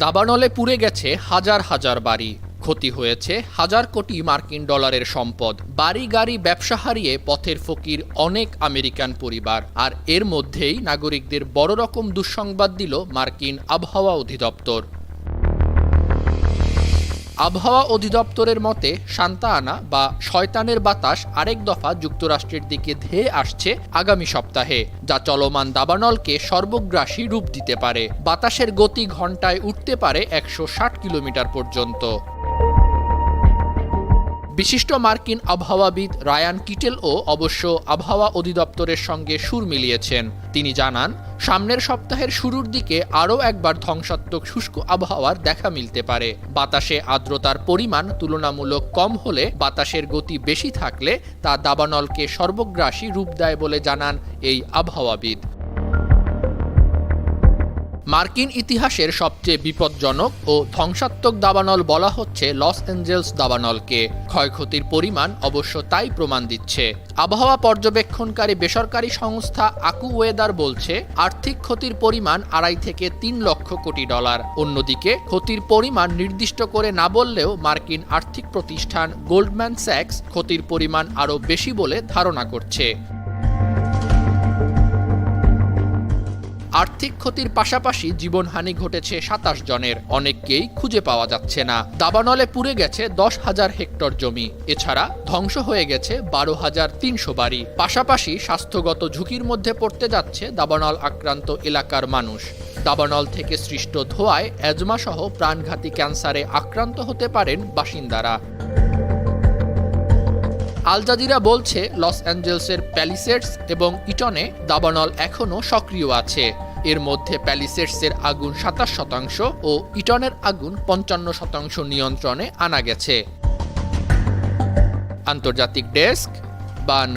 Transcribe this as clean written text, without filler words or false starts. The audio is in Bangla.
দাবানলে পুড়ে গেছে হাজার হাজার বাড়ি, ক্ষতি হয়েছে হাজার কোটি মার্কিন ডলারের সম্পদ। বাড়ি গাড়ি ব্যবসা হারিয়ে পথের ফকির অনেক আমেরিকান পরিবার। আর এর মধ্যেই নাগরিকদের বড় রকম দুঃসংবাদ দিল মার্কিন আবহাওয়া অধিদপ্তর। আবহাওয়া অধিদপ্তরের মতে সান্তা আনা বা শয়তানের বাতাস আরেক দফা যুক্তরাষ্ট্রের দিকে ধেয়ে আসছে আগামী সপ্তাহে, যা চলমান দাবানলকে সর্বগ্রাসী রূপ দিতে পারে। বাতাসের গতি ঘন্টায় উঠতে পারে 160 কিলোমিটার পর্যন্ত। বিশিষ্ট মার্কিন আবহাওয়াবিদ রায়ান কিটেলও অবশ্য আবহাওয়া অধিদপ্তরের সঙ্গে সুর মিলিয়েছেন। তিনি জানান, সামনের সপ্তাহের শুরুর দিকে আরও একবার ধ্বংসাত্মক শুষ্ক আবহাওয়ার দেখা মিলতে পারে। বাতাসে আর্দ্রতার পরিমাণ তুলনামূলক কম হলে, বাতাসের গতি বেশি থাকলে তা দাবানলকে সর্বগ্রাসী রূপ দেয় বলে জানান এই আবহাওয়াবিদ। মার্কিন ইতিহাসের সবচেয়ে বিপজ্জনক ও ধ্বংসাত্মক দাবানল বলা হচ্ছে লস অ্যাঞ্জেলস দাবানলকে। ক্ষয়ক্ষতির পরিমাণ অবশ্য তাই প্রমাণ দিচ্ছে। আবহাওয়া পর্যবেক্ষণকারী বেসরকারি সংস্থা আকুওয়েদার বলছে, আর্থিক ক্ষতির পরিমাণ 2.5 থেকে 3 লক্ষ কোটি ডলার। অন্যদিকে ক্ষতির পরিমাণ নির্দিষ্ট করে না বললেও মার্কিন আর্থিক প্রতিষ্ঠান গোল্ডম্যান স্যাক্স ক্ষতির পরিমাণ আরও বেশি বলে ধারণা করছে। আর্থিক ক্ষতির পাশাপাশি জীবনহানি ঘটেছে 27 জনের, অনেককেই খুঁজে পাওয়া যাচ্ছে না। দাবানলে পুড়ে গেছে 10,000 হেক্টর জমি। এছাড়া ধ্বংস হয়ে গেছে 12,300 বাড়ি। পাশাপাশি স্বাস্থ্যগত ঝুঁকির মধ্যে পড়তে যাচ্ছে দাবানল আক্রান্ত এলাকার মানুষ। দাবানল থেকে সৃষ্ট ধোঁয়ায় অ্যাজমা সহ প্রাণঘাতী ক্যান্সারে আক্রান্ত হতে পারেন বাসিন্দারা। আল জাজিরা বলছে, লস অ্যাঞ্জেলসের প্যালিসেডস এবং ইটনে দাবানল এখনও সক্রিয় আছে। এর মধ্যে প্যালিসেডসের আগুন 27% ও ইটনের আগুন 55% নিয়ন্ত্রণে আনা গেছে। আন্তর্জাতিক ডেস্ক, বান।